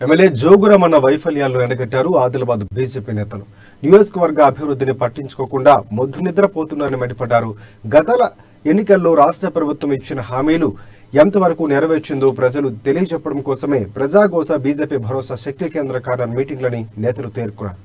MLA Jogu Ramanna వైఫల్యాలను ఎండగట్టారు Adilabad BJP నేతలు. నియోజకవర్గ అభివృద్ధిని పట్టించుకోకుండా మొద్దు నిద్రపోతున్నారని మండిపడ్డారు. గత ఎన్నికల్లో రాష్ట్ర ప్రభుత్వం ఇచ్చిన హామీలు ఎంతవరకు నెరవేర్చిందో ప్రజలు తెలియజెప్పడం కోసమే ప్రజాగోస బీజేపీ భరోసా శక్తి కేంద్ర కార్యాలయ మీటింగ్లని నేతలు పేర్కొన్నారు.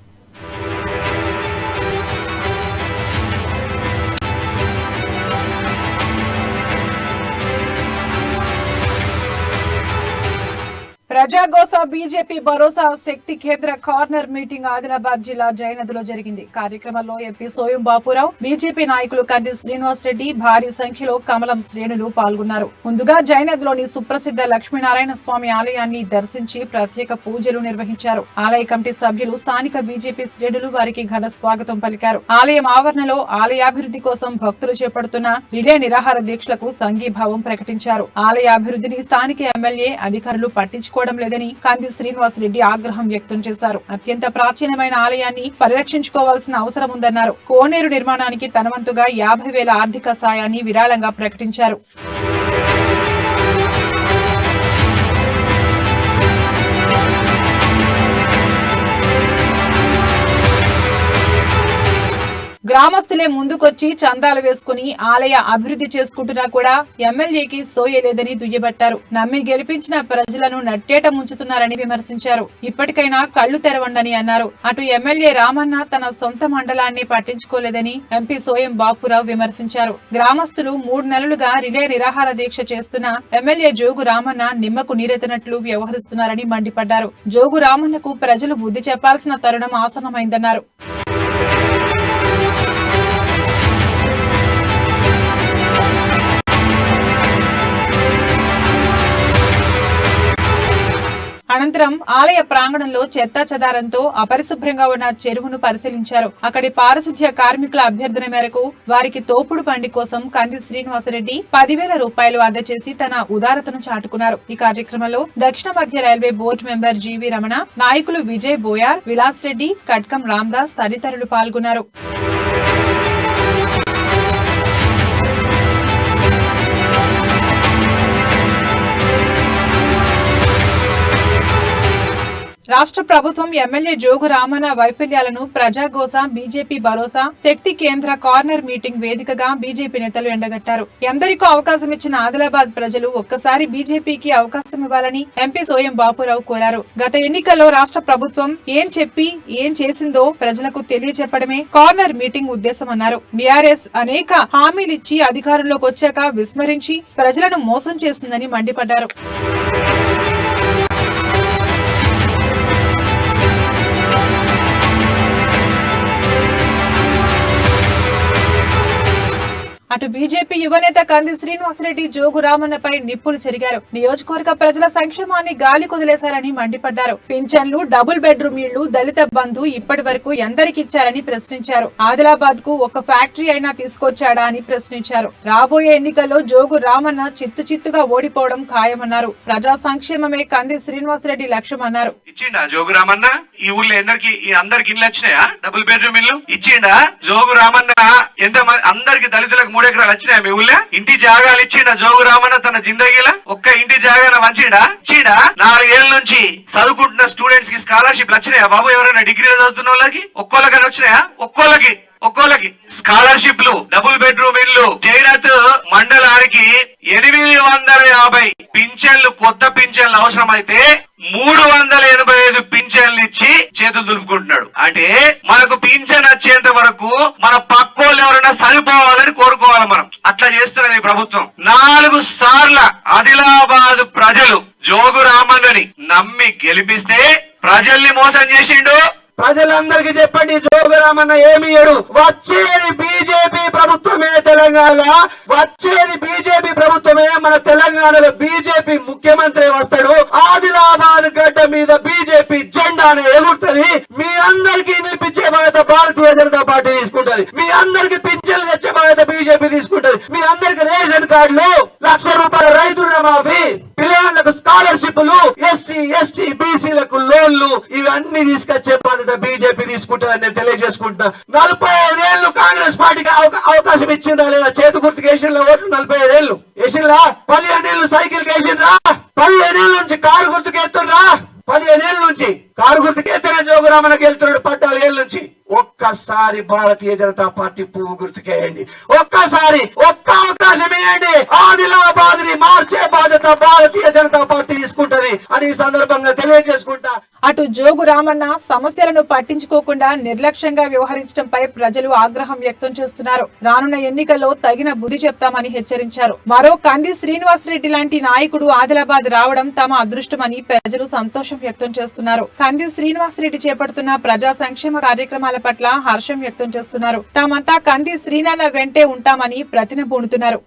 ప్రజాగోస బీజేపీ భరోసా శక్తి కేంద్ర కార్నర్ మీటింగ్ ఆదిలాబాద్ జిల్లా జయనదిలో జరిగింది. కార్యక్రమంలో ఎంపీ సోయం బాపురావు, బీజేపీ నాయకులు కంది శ్రీనివాస్ రెడ్డి, భారీ సంఖ్యలో కమలం శ్రేణులు పాల్గొన్నారు. ముందుగా జయనదిలోని సుప్రసిద్ధ లక్ష్మీనారాయణ స్వామి ఆలయాన్ని దర్శించి ప్రత్యేక పూజలు నిర్వహించారు. ఆలయ కమిటీ సభ్యులు, స్థానిక బీజేపీ శ్రేణులు వారికి ఘన స్వాగతం పలికారు. ఆలయం ఆవరణలో ఆలయాభివృద్ధి కోసం భక్తులు చేపడుతున్న రిలే నిరాహార దీక్షలకు సంఘీభావం ప్రకటించారు. ఆలయ అభివృద్ధిని స్థానిక ఎమ్మెల్యే అధికారులు పట్టించుకోవడం లేదని కంది శ్రీనివాస్ రెడ్డి ఆగ్రహం వ్యక్తం చేశారు. అత్యంత ప్రాచీనమైన ఆలయాన్ని పరిరక్షించుకోవాల్సిన అవసరం ఉందన్నారు. కోనేరు నిర్మాణానికి తన వంతుగా 50,000 ఆర్థిక సాయాన్ని విరాళంగా ప్రకటించారు. గ్రామస్తులే ముందుకొచ్చి చందాలు వేసుకుని ఆలయ అభివృద్ధి చేసుకుంటున్నా కూడా ఎమ్మెల్యేకి సోయలేదని దుయ్యబట్టారు. నమ్మి గెలిపించిన ప్రజలను నట్టేట ముంచుతున్నారని విమర్శించారు. ఇప్పటికైనా కళ్లు తెరవండని అన్నారు. అటు ఎమ్మెల్యే రామన్న తన సొంత మండలాన్ని పట్టించుకోలేదని ఎంపీ సోయం బాపురావు విమర్శించారు. గ్రామస్తులు 3 నెలలుగా రిలే నిరాహార దీక్ష చేస్తున్న ఎమ్మెల్యే జోగు రామన్న నిమ్మకు నీరెత్తనట్లు వ్యవహరిస్తున్నారని మండిపడ్డారు. జోగు రామన్నకు ప్రజలు బుద్ధి చెప్పాల్సిన తరుణం ఆసన్నమైందన్నారు. అనంతరం ఆలయ ప్రాంగణంలో చెత్తా చెదారంతో అపరిశుభ్రంగా ఉన్న చెరువును పరిశీలించారు. అక్కడి పారిశుధ్య కార్మికుల అభ్యర్థన మేరకు వారికి తోపుడు బండి కోసం కంది శ్రీనివాసరెడ్డి 10,000 రూపాయలు అందజేసి తన ఉదారతను చాటుకున్నారు. ఈ కార్యక్రమంలో దక్షిణ మధ్య రైల్వే బోర్డు మెంబర్ జీవి రమణ, నాయకులు విజయ్ బోయార్, విలాస్ రెడ్డి, కట్కం రామదాస్ తదితరులు పాల్గొన్నారు. రాష్ట్ర ప్రభుత్వం ఎమ్మెల్యే జోగు రామన్న వైఫల్యాలను ప్రజాగోస బీజేపీ భరోసా శక్తి కేంద్ర కార్నర్ మీటింగ్ వేదికగా బీజేపీ నేతలు ఎండగట్టారు. ఎందరికో అవకాశం ఇచ్చిన ఆదిలాబాద్ ప్రజలు ఒక్కసారి బీజేపీకి అవకాశం ఇవ్వాలని ఎంపీ సోయం బాపురావు కోరారు. గత ఎన్నికల్లో రాష్ట్ర ప్రభుత్వం ఏం చెప్పి ఏం చేసిందో ప్రజలకు తెలియజెప్పడమే కార్నర్ మీటింగ్ ఉద్దేశమన్నారు. బీఆర్ఎస్ అనేక హామీలిచ్చి అధికారంలోకి వచ్చాక విస్మరించి ప్రజలను మోసం చేస్తుందని మండిపడ్డారు. అటు బీజేపీ యువనేత కంది శ్రీనివాసరెడ్డి జోగు రామన్నపై నిప్పులు చెరిగారు. నియోజకవర్గ ప్రజల సంక్షేమాన్ని గాలి కొదిలేశారని మండిపడ్డారు. పింఛన్లు, డబుల్ బెడ్రూమ్ ఇళ్లు, దళిత బంధు ఇప్పటి వరకు ఎందరికిచ్చారని ప్రశ్నించారు. ఆదిలాబాద్ కు ఒక ఫ్యాక్టరీ అయినా తీసుకొచ్చాడా అని ప్రశ్నించారు. రాబోయే ఎన్నికల్లో జోగు రామన్న చిత్తుగా ఓడిపోవడం ఖాయమన్నారు. ప్రజా సంక్షేమమే కంది శ్రీనివాసరెడ్డి లక్ష్యమన్నారు. ఇచ్చిండా జోగు రామన్న? ఈ ఊర్లో అందరికి ఇల్లు వచ్చినాయా? డబుల్ బెడ్రూమ్ ఇల్లు ఇచ్చిండా జోగు రామన్న? ఎంత అందరికి దళితులకు 3 ఎకరాలు వచ్చినాయా మీ ఊళ్ళో? ఇంటి జాగాలు ఇచ్చిండా జోగు రామన్న తన జిందగీలో? ఒక్క ఇంటి జాగాన మంచిడా? ఇచ్చిండా? 4 ఏళ్ల నుంచి చదువుకుంటున్న స్టూడెంట్స్ కి స్కాలర్షిప్లు వచ్చినాయా బాబు? ఎవరైనా డిగ్రీలో చదువుతున్న వాళ్ళకి ఒక్కోళ్ళకని వచ్చినాయా? ఒక్కోళ్ళకి స్కాలర్షిప్లు, డబుల్ బెడ్రూమ్ ఇల్లు. జైనత్ మండలానికి 850 పింఛన్లు, కొత్త పింఛన్లు అవసరమైతే 385 పింఛన్లు ఇచ్చి చేతులు దులుపుకుంటున్నాడు. అంటే మనకు పింఛన్ వచ్చేంత వరకు మన పక్కోళ్ళు ఎవరైనా సరిపోవాలని కోరుకోవాలి మనం. అట్లా చేస్తున్నది ఈ ప్రభుత్వం. 4 సార్ల ఆదిలాబాద్ ప్రజలు జోగు రామన్నని నమ్మి గెలిపిస్తే ప్రజల్ని మోసం చేసిండు. ప్రజలందరికీ చెప్పండి, జోగు రామన్న ఏమి ఏడు? వచ్చేది బీజేపీ ప్రభుత్వమే తెలంగాణ, వచ్చేది బీజేపీ ప్రభుత్వమే. మన తెలంగాణలో బీజేపీ ముఖ్యమంత్రి వస్తాడు. ఆదిలాబాద్ గడ్డ మీద బీజేపీ జెండానే ఎగురుతుంది. మీ అందరికీ నిలిపించే బాధ్యత భారతీయ జనతా పార్టీ తీసుకుంటది. మీ అందరికి పింఛన్లు తెచ్చే బాధ్యత బీజేపీ తీసుకుంటది. మీ అందరికి రేషన్ కార్డులు, 1,00,000 రూపాయల రైతు రుణమాఫీ, పిల్లలకు స్కాలర్షిప్లు, ఎస్సీ ఎస్టీ బీసీలకు లోన్లు, ఇవన్నీ తీసుకొచ్చే బాధ్యత బీజేపీ తీసుకుంటుందని నేను తెలియజేసుకుంటున్నా. 45 ఏళ్లు కాంగ్రెస్ పార్టీకి అవకాశం ఇచ్చిందా లేదా? చేతు గుర్తుకు వేసిండ్రా ఓట్లు? 45 ఏళ్లు వేసిండ్రా? 15 ఏళ్లు సైకిల్ వేసిండ్రా? 15 ఏళ్ల నుంచి కారు గుర్తుకు ఎత్తుర్రా? 15 ఏళ్ళ నుంచి కారు గుర్తుకేతనే జోగురామన్నకి వెళ్తున్నాడు 14 ఏళ్ళ నుంచి. ఒక్కసారి భారతీయ జనతా పార్టీ పువ్వు గుర్తుకేయండి, ఒక్కసారి ఒక్క అవకాశం ఇవ్వండి. ఆదిలాబాద్ ని మార్చే బాధ్యత భారతీయ జనతా పార్టీ తీసుకుంటది అని ఈ సందర్భంగా తెలియజేసుకుంటా. అటు జోగు రామన్న సమస్యలను పట్టించుకోకుండా నిర్లక్ష్యంగా వ్యవహరించడంపై ప్రజలు ఆగ్రహం వ్యక్తం చేస్తున్నారు. రానున్న ఎన్నికల్లో తగిన బుద్ధి చెప్తామని హెచ్చరించారు. మరో కంది శ్రీనివాసరెడ్డి లాంటి నాయకుడు ఆదిలాబాద్ రావడం తమ అదృష్టమని ప్రజలు సంతోషం వ్యక్తం చేస్తున్నారు. కంది శ్రీనివాసరెడ్డి చేపడుతున్న ప్రజా సంక్షేమ కార్యక్రమాల పట్ల హర్షం వ్యక్తం చేస్తున్నారు. తామంతా కంది శ్రీనాన్న వెంటే ఉంటామని ప్రతిన పూనుతున్నారు.